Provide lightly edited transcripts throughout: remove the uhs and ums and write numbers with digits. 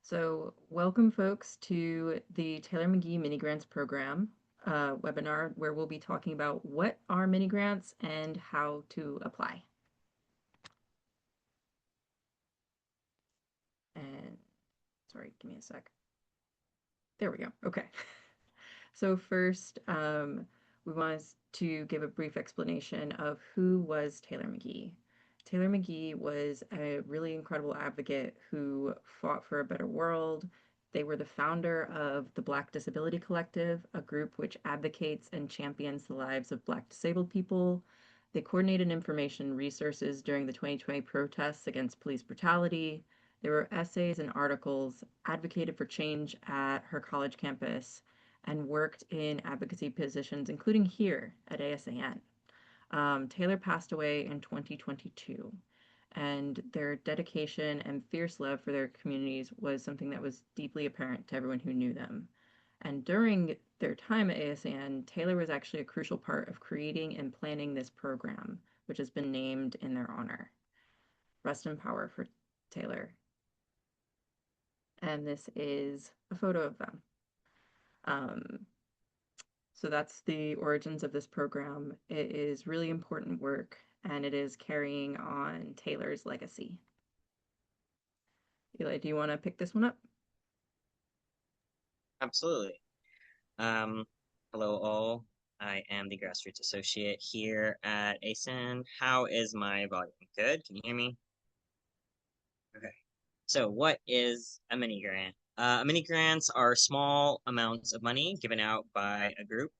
So, welcome folks to the Teighlor McGee Mini Grants program webinar where we'll be talking about what are mini grants and how to apply. And sorry, give me a sec. There we go. Okay. So first, we want to give a brief explanation of who was Teighlor McGee. Teighlor McGee was a really incredible advocate who fought for a better world. They were the founder of the Black Disability Collective, a group which advocates and champions the lives of Black disabled people. They coordinated information resources during the 2020 protests against police brutality. There were essays and articles, advocated for change at her college campus, and worked in advocacy positions, including here at ASAN. Teighlor passed away in 2022, and their dedication and fierce love for their communities was something that was deeply apparent to everyone who knew them. And during their time at ASAN, Teighlor was actually a crucial part of creating and planning this program, which has been named in their honor. Rest in power for Teighlor. And this is a photo of them. Um, So that's the origins of this program. It is really important work, and it is carrying on Teighlor's legacy. Eli, do you want to pick this one up? Absolutely. Um, Hello all. I am the grassroots associate here at ASIN. How is my volume? Good? Can you hear me? Okay. So, what is a mini grant? Mini grants are small amounts of money given out by a group.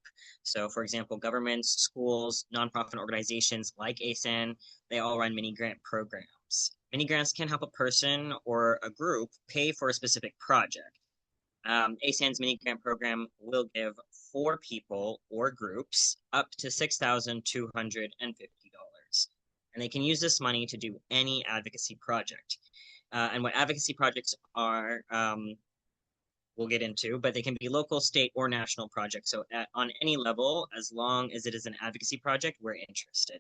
So, for example, governments, schools, nonprofit organizations like ASIN, they all run mini grant programs. Mini grants can help a person or a group pay for a specific project. ASAN's mini grant program will give four people or groups up to $6,250. And they can use this money to do any advocacy project. And what advocacy projects are, we'll get into, but they can be local, state, or national projects. So on any level, as long as it is an advocacy project, we're interested in.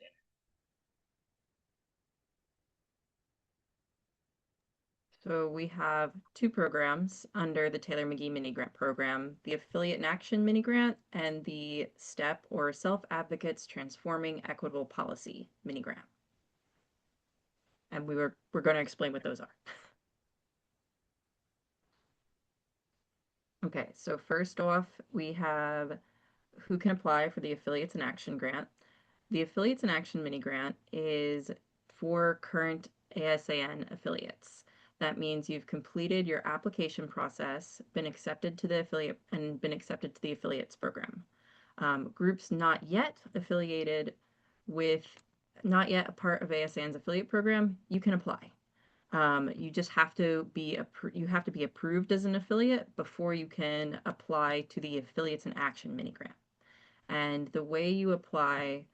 So we have two programs under the Teighlor McGee Mini Grant program, the Affiliate in Action Mini Grant and the STEP or Self-Advocates Transforming Equitable Policy Mini Grant. And we're going to explain what those are. Okay, so first off, we have who can apply for the Affiliates in Action grant. The Affiliates in Action mini grant is for current ASAN affiliates. That means you've completed your application process, been accepted to the affiliate, and been accepted to the affiliates program. Groups not yet affiliated with, not yet a part of ASAN's affiliate program, you can apply. You just have to be approved as an affiliate before you can apply to the Affiliates in Action mini grant. And the way you apply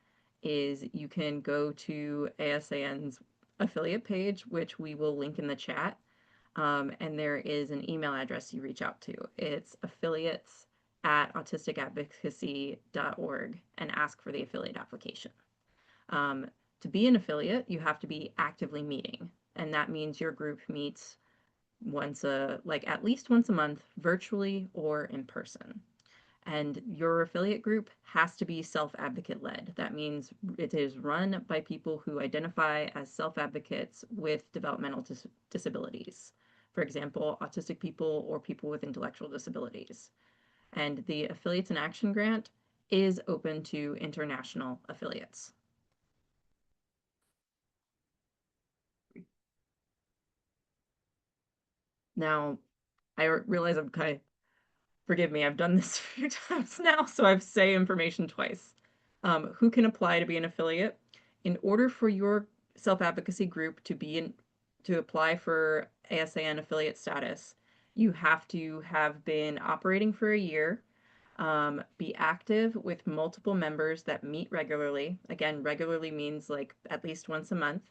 is you can go to ASAN's affiliate page, which we will link in the chat. And there is an email address you reach out to. It's affiliates@autisticadvocacy.org and ask for the affiliate application. Um, to be an affiliate, you have to be actively meeting, and that means your group meets at least once a month, virtually or in person. And your affiliate group has to be self-advocate led. That means it is run by people who identify as self-advocates with developmental disabilities. For example, autistic people or people with intellectual disabilities. And the Affiliates in Action grant is open to international affiliates. Now, I realize forgive me, I've done this a few times now, so I've say information twice. Who can apply to be an affiliate? In order for your self-advocacy group to apply for ASAN affiliate status, you have to have been operating for a year, be active with multiple members that meet regularly. Again, regularly means like at least once a month.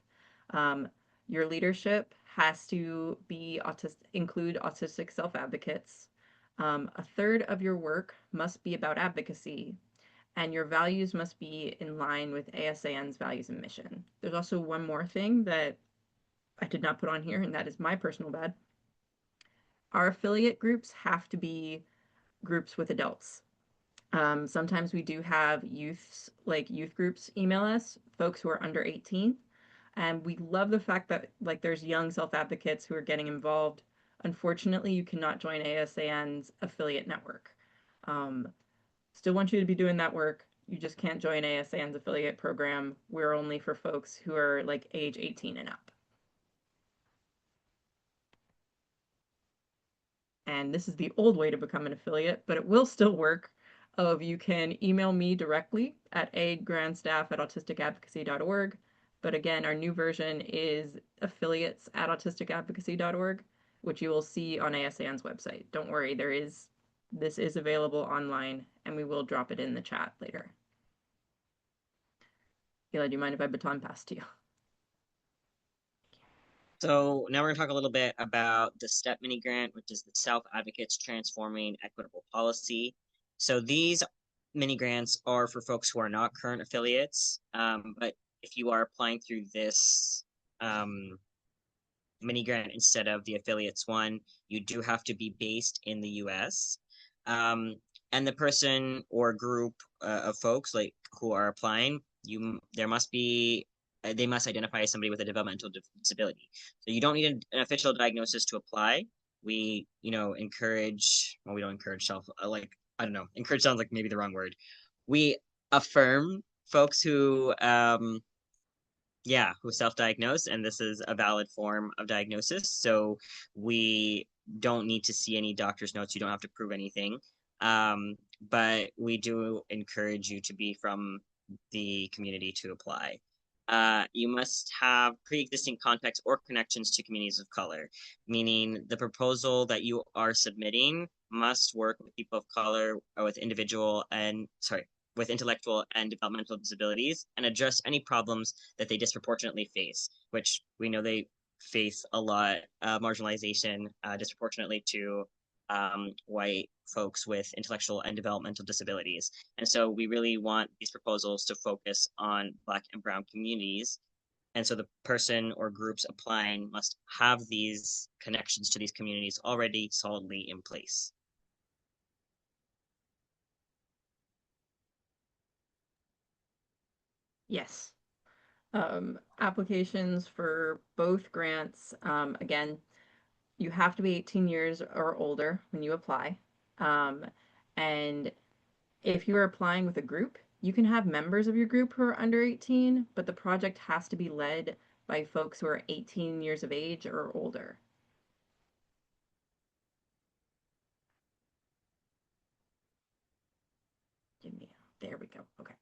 Um, your leadership has to include autistic self-advocates. A third of your work must be about advocacy, and your values must be in line with ASAN's values and mission. There's also one more thing that I did not put on here, and that is my personal bad. our affiliate groups have to be groups with adults. Sometimes we do have youths, like youth groups, email us, folks who are under 18. And we love the fact that like there's young self-advocates who are getting involved. Unfortunately, you cannot join ASAN's affiliate network. Um, Still want you to be doing that work. You just can't join ASAN's affiliate program. We're only for folks who are like age 18 and up. And this is the old way to become an affiliate, but it will still work. You can email me directly at agrandstaff@autisticadvocacy.org. But again, our new version is affiliates@autisticadvocacy.org, which you will see on ASAN's website. Don't worry, this is available online, and we will drop it in the chat later. Eli, do you mind if I baton pass to you? So now we're going to talk a little bit about the STEP mini grant, which is the Self Advocates Transforming Equitable Policy. So these mini grants are for folks who are not current affiliates, but if you are applying through this mini grant instead of the affiliates one, you do have to be based in the US. Um, and the person or group of folks like who are applying, there must be they must identify as somebody with a developmental disability. So you don't need an official diagnosis to apply. We, encourage, well, we don't encourage like, I don't know, encourage sounds like maybe the wrong word. We affirm folks who self-diagnose, and this is a valid form of diagnosis. So we don't need to see any doctor's notes. You don't have to prove anything. But we do encourage you to be from the community to apply. You must have pre-existing contacts or connections to communities of color, meaning the proposal that you are submitting must work with people of color or with intellectual and developmental disabilities and address any problems that they disproportionately face, which we know they face a lot marginalization disproportionately to white folks with intellectual and developmental disabilities. And so we really want these proposals to focus on Black and Brown communities. And so the person or groups applying must have these connections to these communities already solidly in place. Yes. Applications for both grants, again, you have to be 18 years or older when you apply. Um, and if you are applying with a group, you can have members of your group who are under 18, but the project has to be led by folks who are 18 years of age or older. Give me, there we go. Okay.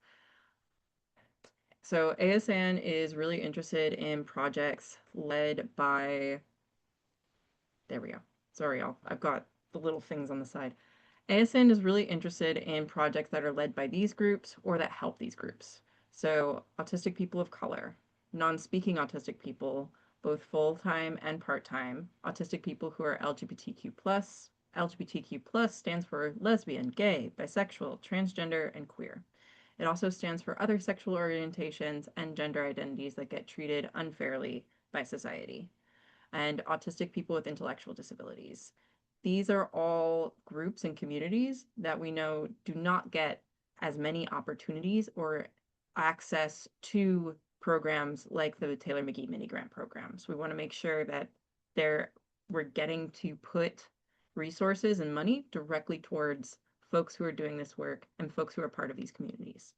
So ASN is really interested in projects led by, there we go. Sorry, y'all. I've got the little things on the side. ASN is really interested in projects that are led by these groups or that help these groups. So, autistic people of color, non speaking autistic people, both full time and part time, autistic people who are LGBTQ. LGBTQ stands for lesbian, gay, bisexual, transgender, and queer. It also stands for other sexual orientations and gender identities that get treated unfairly by society, and autistic people with intellectual disabilities. These are all groups and communities that we know do not get as many opportunities or access to programs like the Teighlor McGee Mini Grant programs. We want to make sure that they're we're getting to put resources and money directly towards folks who are doing this work and folks who are part of these communities.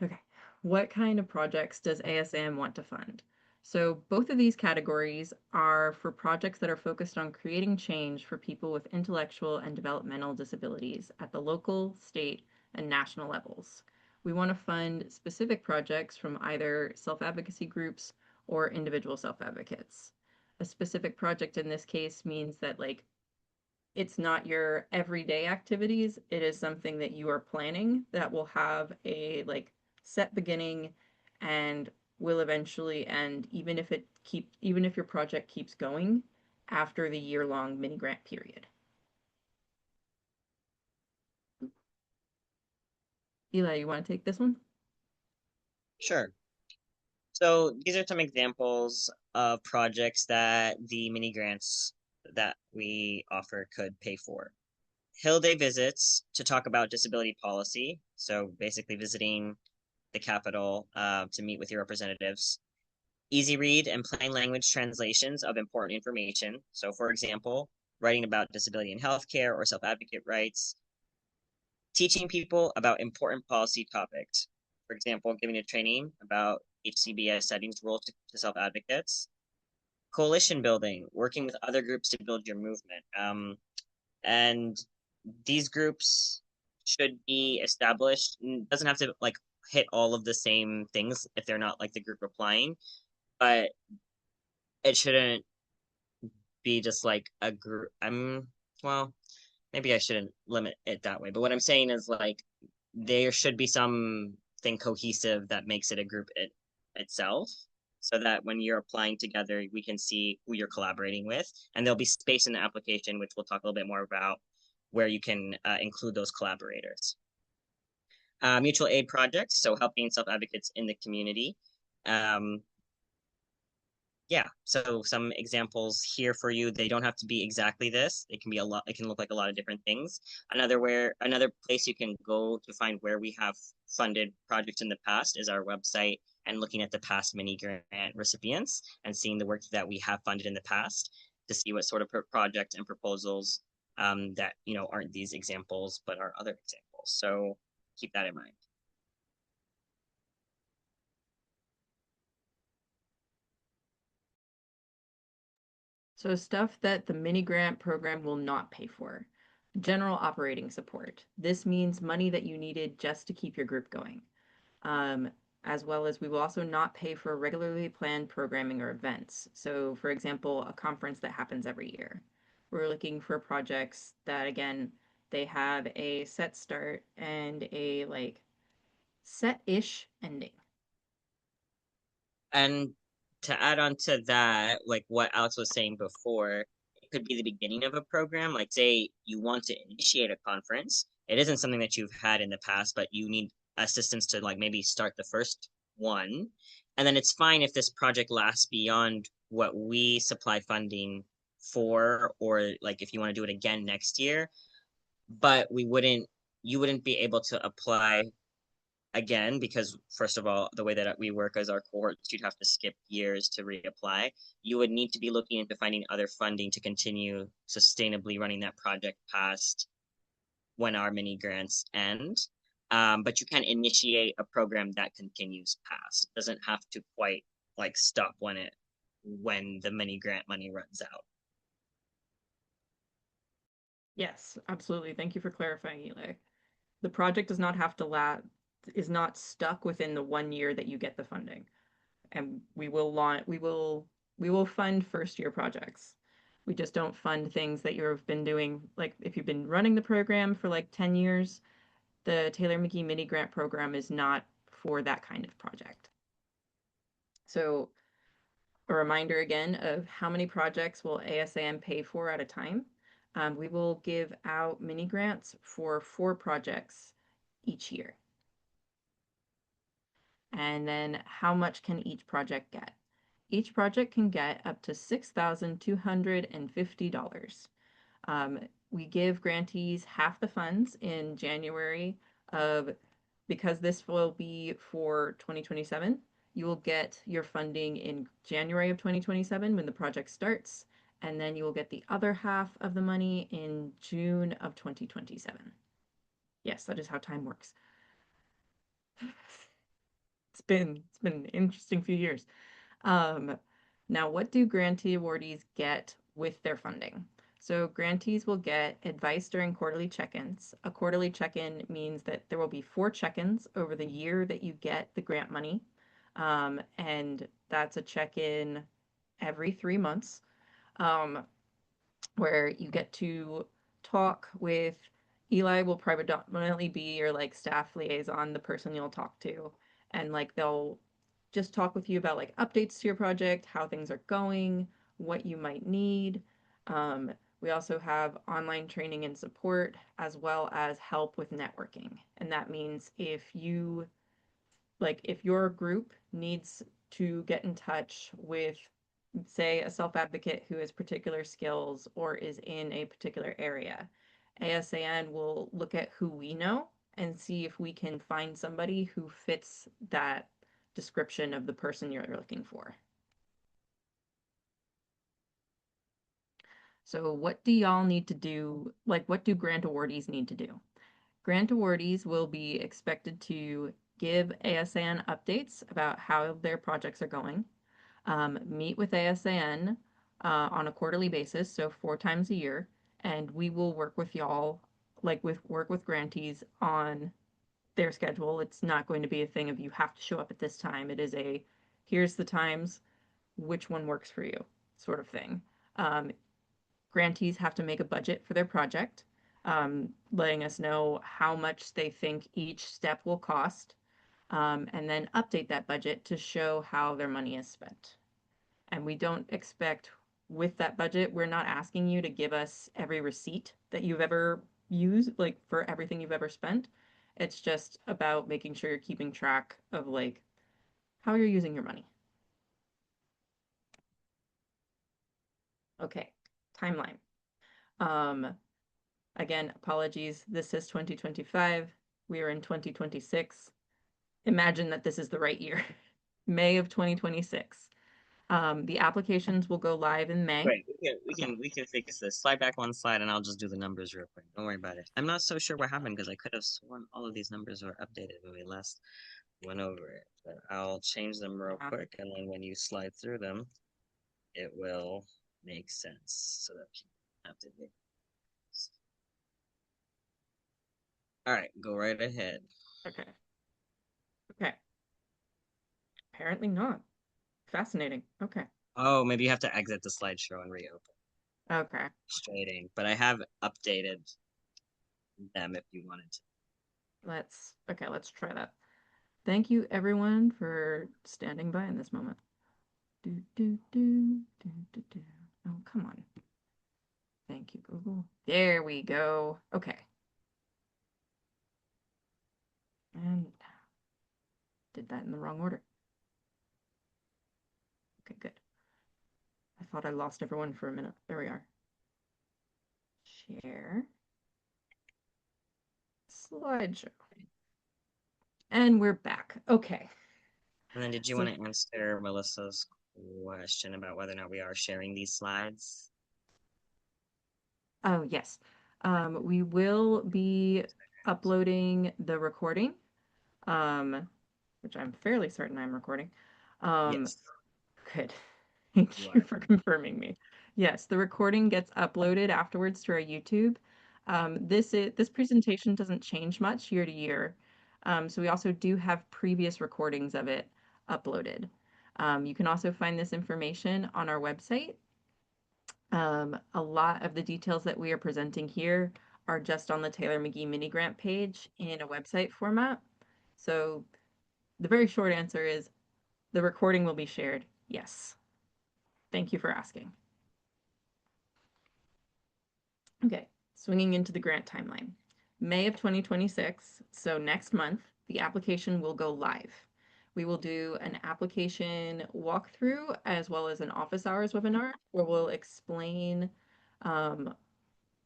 Okay. What kind of projects does ASM want to fund? So both of these categories are for projects that are focused on creating change for people with intellectual and developmental disabilities at the local, state, and national levels. We want to fund specific projects from either self-advocacy groups or individual self-advocates. A specific project in this case means that like it's not your everyday activities. It is something that you are planning that will have a like set beginning and will eventually end even if your project keeps going after the year-long mini grant period. Eli, you want to take this one? Sure. So these are some examples of projects that the mini grants that we offer could pay for. Hill Day visits to talk about disability policy. So basically visiting the Capitol to meet with your representatives. Easy read and plain language translations of important information. So, for example, writing about disability in healthcare or self advocate rights, teaching people about important policy topics. For example, giving a training about HCBS settings role to self advocates. Coalition building, working with other groups to build your movement. And these groups should be established. It doesn't have to like hit all of the same things if they're not like the group replying, but it shouldn't be just like a group. Well, maybe I shouldn't limit it that way. But what I'm saying is like there should be something cohesive that makes it a group itself. So that when you're applying together, we can see who you're collaborating with. And there'll be space in the application, which we'll talk a little bit more about, where you can include those collaborators. Mutual aid projects, so helping self advocates in the community. Um, yeah, so some examples here for you. They don't have to be exactly this. It can be a lot, it can look like a lot of different things. Another place you can go to find where we have funded projects in the past is our website, and looking at the past mini grant recipients and seeing the work that we have funded in the past to see what sort of projects and proposals that aren't these examples but are other examples. So keep that in mind. So stuff that the mini grant program will not pay for. General operating support. This means money that you needed just to keep your group going. Um, as well as we will also not pay for regularly planned programming or events. So, for example, a conference that happens every year. We're looking for projects that, again, they have a set start and a like set-ish ending. And to add on to that, like what Alex was saying before, it could be the beginning of a program. Like, say you want to initiate a conference. It isn't something that you've had in the past, but you need assistance to like maybe start the first one. And then it's fine if this project lasts beyond what we supply funding for, or like if you want to do it again next year. But you wouldn't be able to apply again because first of all the way that we work as our cohorts, you'd have to skip years to reapply. You would need to be looking into finding other funding to continue sustainably running that project past when our mini grants end. But you can initiate a program that continues past. It doesn't have to quite like stop when the mini grant money runs out. Yes, absolutely. Thank you for clarifying, Eli. The project does not have to is not stuck within the 1 year that you get the funding. And we will fund first year projects. We just don't fund things that you've been doing. Like if you've been running the program for like 10 years, the Teighlor McGee Mini Grant program is not for that kind of project. So a reminder again of how many projects will ASAM pay for at a time. We will give out mini grants for 4 projects each year. And then how much can each project get? Each project can get up to $6,250. Um, we give grantees half the funds in January of, because this will be for 2027, you will get your funding in January of 2027 when the project starts, and then you will get the other half of the money in June of 2027. Yes, that is how time works. It's been an interesting few years. Um, Now, what do grantee awardees get with their funding? So, grantees will get advice during quarterly check ins. A quarterly check in means that there will be 4 check ins over the year that you get the grant money. And that's a check in every 3 months. Um, where you get to talk with Eli will predominantly be your like staff liaison, the person you'll talk to, and like they'll just talk with you about like updates to your project, how things are going, what you might need. Um, we also have online training and support as well as help with networking. And that means if your group needs to get in touch with say a self-advocate who has particular skills or is in a particular area. ASAN will look at who we know and see if we can find somebody who fits that description of the person you're looking for. So what do y'all need to do? Like, what do grant awardees need to do? Grant awardees will be expected to give ASAN updates about how their projects are going, meet with ASAN on a quarterly basis, so 4 times a year, and we will work with y'all, like work with grantees on their schedule. It's not going to be a thing of you have to show up at this time. It is a here's the times, which one works for you, sort of thing. Um, Grantees have to make a budget for their project, letting us know how much they think each step will cost, and then update that budget to show how their money is spent. And we don't expect with that budget, we're not asking you to give us every receipt that you've ever used, like for everything you've ever spent. It's just about making sure you're keeping track of like how you're using your money. Okay, timeline. Um, Again, apologies. This is 2025. We are in 2026. Imagine that this is the right year. May of 2026. The applications will go live in May. Wait, Okay. we can fix this. Slide back one slide, and I'll just do the numbers real quick. Don't worry about it. I'm not so sure what happened because I could have sworn all of these numbers were updated when we last went over it. But I'll change them real Yeah. quick, and then when you slide through them, it will make sense so that people have to make. All right, go right ahead. Okay. Okay. Apparently not. Fascinating. Okay. Oh, maybe you have to exit the slideshow and reopen. Okay. Frustrating, but I have updated them if you wanted to. Let's try that. Thank you everyone for standing by in this moment. Do do do do do do. Oh, come on. Thank you, Google. There we go. Okay. And did that in the wrong order. Okay, good. I thought I lost everyone for a minute. There we are. Share. Slideshow. And we're back. Okay. And then did you So, want to answer Melissa's question about whether or not we are sharing these slides? oh, yes. We will be uploading the recording, um, which I'm fairly certain I'm recording. Um, Yes, Good. you Thank you are. for confirming me. Yes, the recording gets uploaded afterwards to our YouTube. This presentation doesn't change much year to year. So we also do have previous recordings of it uploaded. You can also find this information on our website. A lot of the details that we are presenting here are just on the Teighlor McGee Mini Grant page in a website format. So the very short answer is the recording will be shared. Yes. Thank you for asking. Okay, swinging into the grant timeline. May of 2026, so next month, the application will go live. We will do an application walkthrough as well as an office hours webinar where we'll explain, um,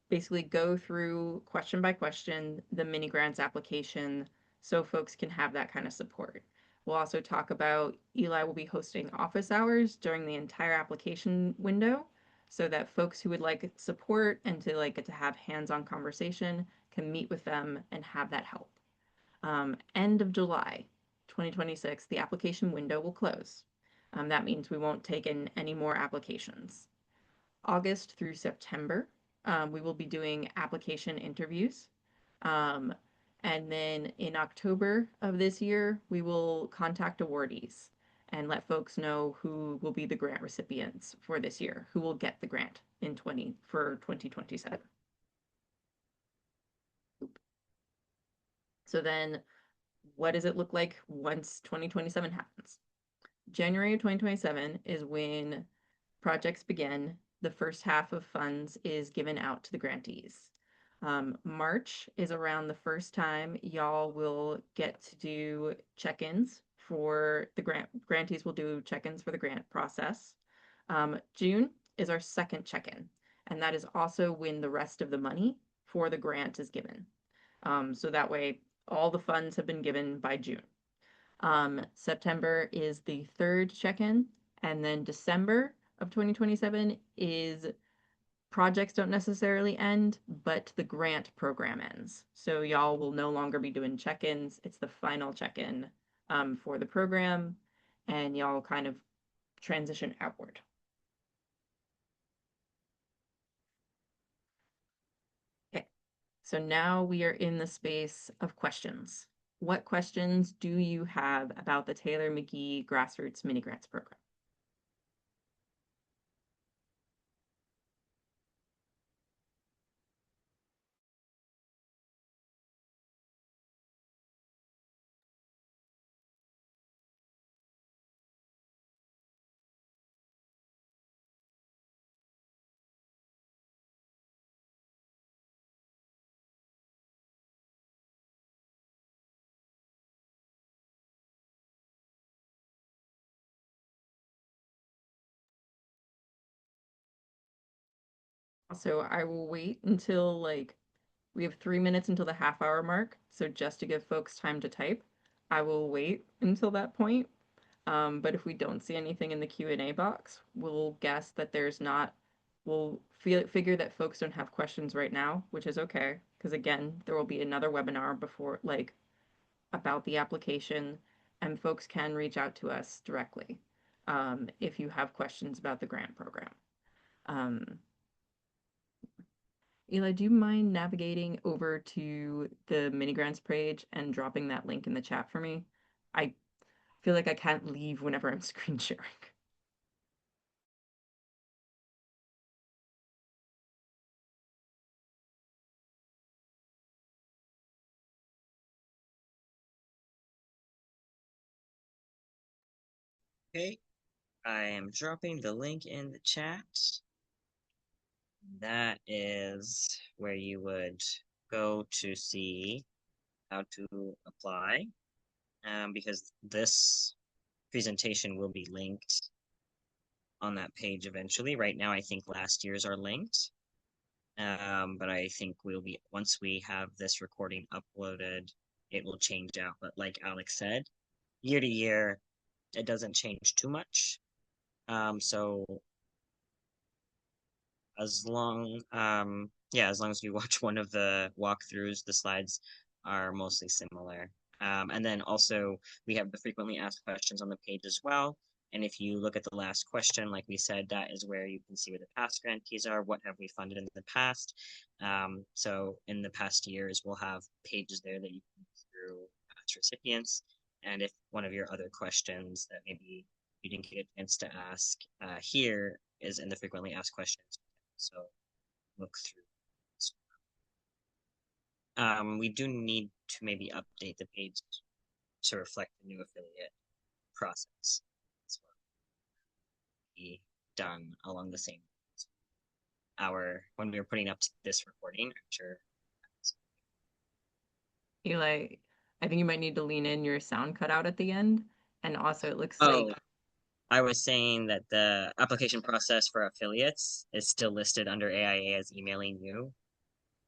basically go through question by question the mini grants application so folks can have that kind of support. We'll also talk about Eli will be hosting office hours during the entire application window so that folks who would like support and to like get to have hands-on conversation can meet with them and have that help. End of July 2026, the application window will close. That means we won't take in any more applications. August through September, we will be doing application interviews. Um, and then in October of this year, we will contact awardees and let folks know who will be the grant recipients for this year, who will get the grant in 2027. So then what does it look like once 2027 happens? January of 2027 is when projects begin. The first half of funds is given out to the grantees. March is around the first time y'all will get to do check-ins for the grant. Grantees will do check-ins for the grant process. June is our second check-in, and that is also when the rest of the money for the grant is given. So that way, all the funds have been given by June. September is the third check-in, and then December of 2027 is projects don't necessarily end, but the grant program ends. So y'all will no longer be doing check-ins. It's the final check-in for the program, and y'all kind of transition outward. Okay, so now we are in the space of questions. What questions do you have about the Teighlor McGee Grassroots Mini Grants program? So I will wait until like we have 3 minutes until the half-hour mark. So just to give folks time to type, I will wait until that point. But if we don't see anything in the Q&A box, we'll guess that there's not, we'll figure that folks don't have questions right now, which is okay. Because again, there will be another webinar before, like, about the application, and folks can reach out to us directly if you have questions about the grant program. Um, Eli, do you mind navigating over to the mini grants page and dropping that link in the chat for me? I feel like I can't leave whenever I'm screen sharing. Okay, I am dropping the link in the chat. That is where you would go to see how to apply, because this presentation will be linked on that page eventually. Right now, I think last year's are linked, but I think we'll be, once we have this recording uploaded, it will change out. But like Alex said, year to year, it doesn't change too much. So as long as you watch one of the walkthroughs, the slides are mostly similar. And then also we have the frequently asked questions on the page as well. And if you look at the last question, like we said, that is where you can see where the past grantees are. What have we funded in the past? So in the past years, we'll have pages there that you can go through past recipients. And if one of your other questions that maybe you didn't get a chance to ask here is in the frequently asked questions, so look through. We do need to maybe update the page to reflect the new affiliate process. As well. Be done along the same hour when we were putting up this recording. I'm sure. Eli, I think you might need to lean in. Your sound cut out at the end. And also, it looks like, Oh, I was saying that the application process for affiliates is still listed under AIA as emailing you.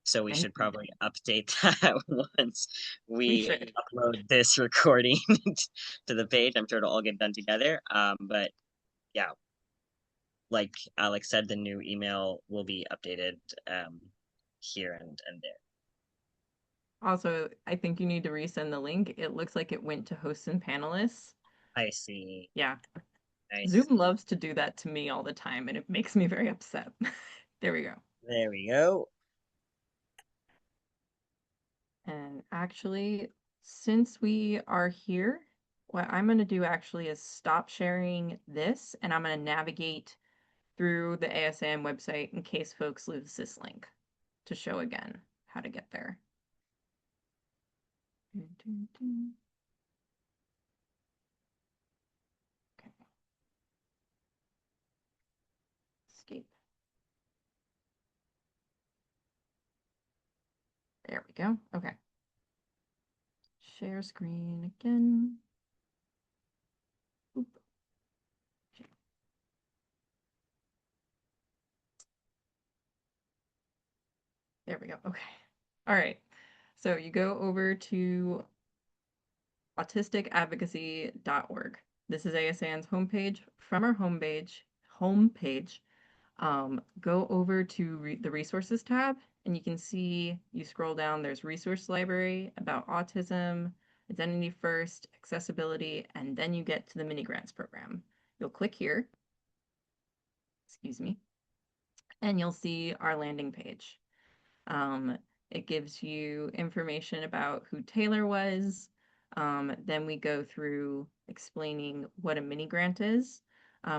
So we and should probably update that once we we should. upload this recording to the page. I'm sure it'll all get done together. But yeah, like Alex said, the new email will be updated here and there. Also, I think you need to resend the link. It looks like it went to hosts and panelists. I see. Yeah, I Zoom see. loves to do that to me all the time, and it makes me very upset. There we go. There we go. And actually, since we are here, what I'm going to do actually is stop sharing this, and I'm going to navigate through the ASAM website in case folks lose this link to show again how to get there. Okay. Escape. There we go. Okay. Share screen again. Oop. There we go. Okay. All right. So you go over to autisticadvocacy.org. This is ASAN's homepage. From our homepage, go over to the resources tab, and you can see you scroll down. There's resource library about autism, identity first, accessibility, and then you get to the mini grants program. You'll click here, excuse me, and you'll see our landing page. Um, it gives you information about who Teighlor was. Then we go through explaining what a mini grant is.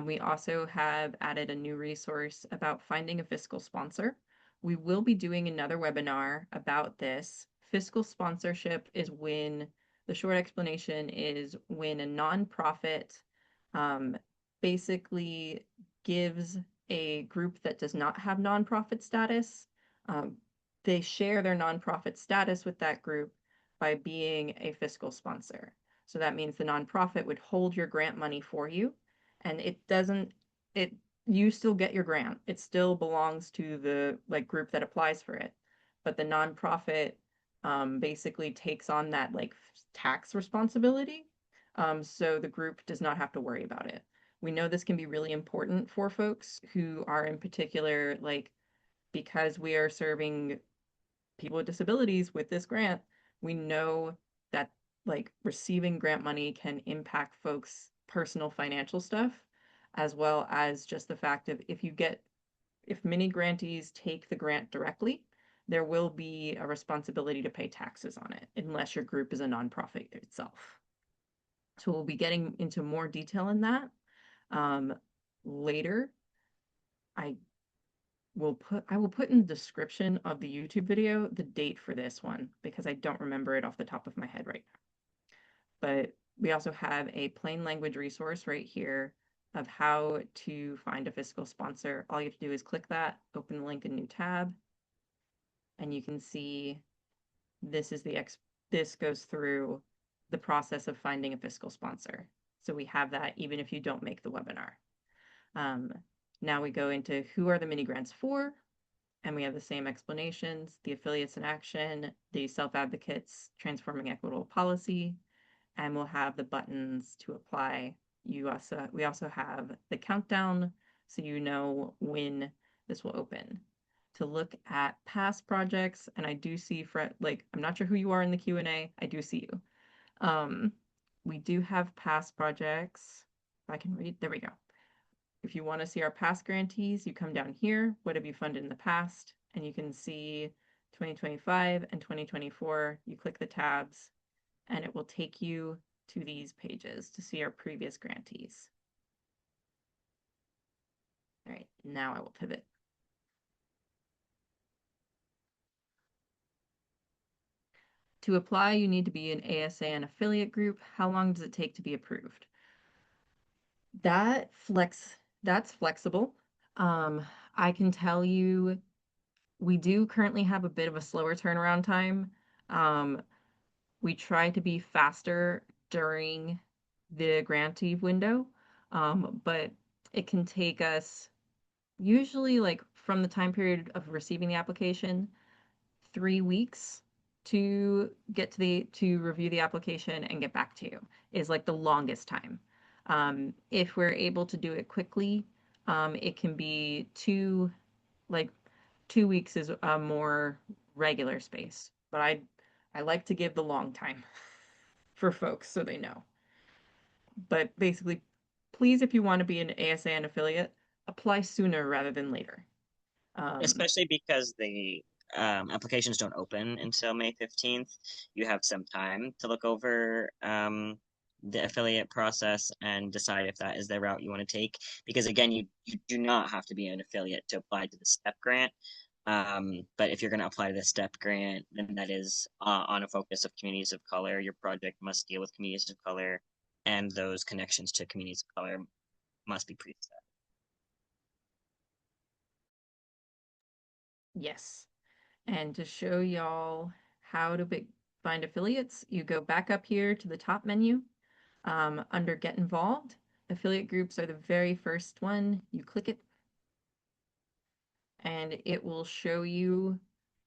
We also have added a new resource about finding a fiscal sponsor. We will be doing another webinar about this. Fiscal sponsorship is when, the short explanation is when a nonprofit um, basically gives a group that does not have nonprofit status, um, they share their nonprofit status with that group by being a fiscal sponsor. So that means the nonprofit would hold your grant money for you, and it doesn't, it, you still get your grant. It still belongs to the like group that applies for it. But the nonprofit basically takes on that like tax responsibility. So the group does not have to worry about it. We know this can be really important for folks who are in particular like because we are serving people with disabilities with this grant, we know that like receiving grant money can impact folks' personal financial stuff, as well as just the fact of if mini grantees take the grant directly, there will be a responsibility to pay taxes on it unless your group is a nonprofit itself. So we'll be getting into more detail in that later. I I will put in the description of the YouTube video the date for this one because I don't remember it off the top of my head right now. But we also have a plain language resource right here of how to find a fiscal sponsor. All you have to do is click that, open the link in a new tab, and you can see this is this goes through the process of finding a fiscal sponsor. So we have that even if you don't make the webinar. Um, Now we go into who are the mini grants for, and we have the same explanations, the affiliates in action, the self-advocates transforming equitable policy, and we'll have the buttons to apply. We also have the countdown so you know when this will open. To look at past projects, and I do see like I'm not sure who you are in the Q&A. I do see you. Um, we do have past projects. If I can read, there we go. If you want to see our past grantees, you come down here. What have you funded in the past? And you can see 2025 and 2024. You click the tabs and it will take you to these pages to see our previous grantees. All right, now I will pivot. To apply, you need to be an ASAN affiliate group. How long does it take to be approved? That's flexible. Um, I can tell you we do currently have a bit of a slower turnaround time. Um, we try to be faster during the grantee window, but it can take us usually like from the time period of receiving the application, 3 weeks to get to review the application and get back to you is like the longest time. If we're able to do it quickly, it can be like 2 weeks is a more regular space, but I like to give the long time for folks so they know. But basically, please, if you want to be an ASAN affiliate, apply sooner rather than later. Um, Especially because the applications don't open until May 15th. You have some time to look over the affiliate process and decide if that is the route you want to take. Because again, you do not have to be an affiliate to apply to the STEP grant. But if you're going to apply to the STEP grant, then that is on a focus of communities of color. Your project must deal with communities of color, and those connections to communities of color must be preset. yes. And to show y'all how to find affiliates, you go back up here to the top menu under Get Involved. Affiliate groups are the very first one. You click it and it will show you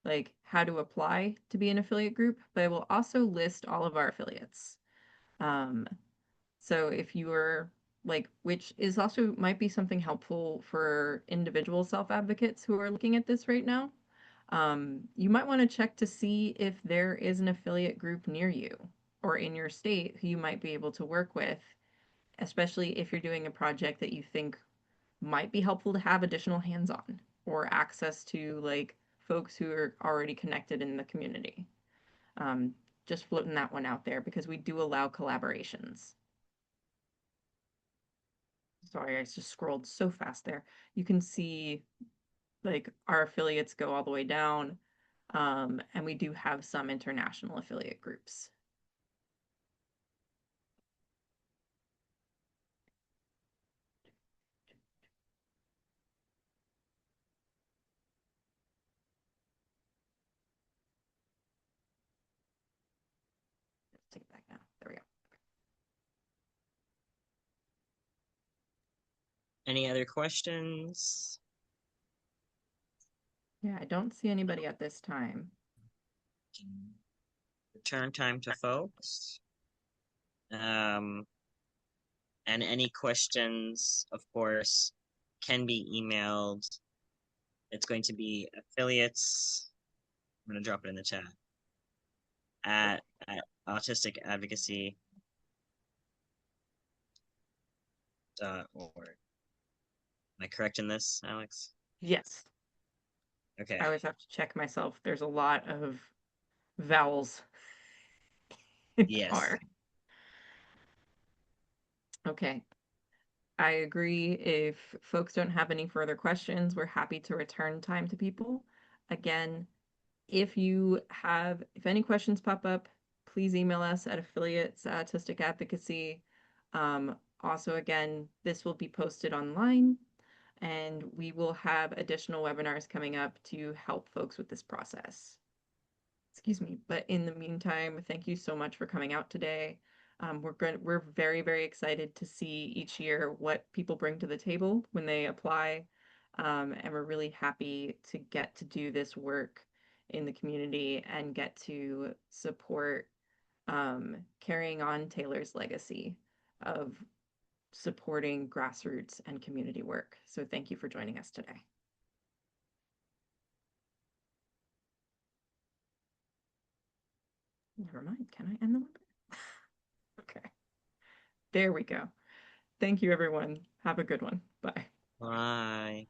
like how to apply to be an affiliate group, but it will also list all of our affiliates. Um, so if you are like, which is also might be something helpful for individual self-advocates who are looking at this right now. You might want to check to see if there is an affiliate group near you or in your state who you might be able to work with, especially if you're doing a project that you think might be helpful to have additional hands-on or access to like folks who are already connected in the community. Um, just floating that one out there because we do allow collaborations. Sorry, I just scrolled so fast there. You can see like our affiliates go all the way down, and we do have some international affiliate groups. Let's take it back now. There we go. Any other questions? Yeah, I don't see anybody at this time. Return time to folks. Um, and any questions, of course, can be emailed. It's going to be affiliates. I'm going to drop it in the chat at autisticadvocacy.org. Am I correct in this, Alex? Yes, I Okay. always have to check myself. There's a lot of vowels in Yes. R. Okay, I agree. If folks don't have any further questions, we're happy to return time to people. Again, if any questions pop up, please email us at affiliates at Autistic Advocacy. Also, again, this will be posted online and we will have additional webinars coming up to help folks with this process. Excuse me. But in the meantime, thank you so much for coming out today. We're very, very excited to see each year what people bring to the table when they apply. And we're really happy to get to do this work in the community and get to support carrying on Teighlor's legacy of supporting grassroots and community work. So thank you for joining us today. Never mind. Can I end the webinar? Okay. There we go. Thank you, everyone. Have a good one. Bye. Bye.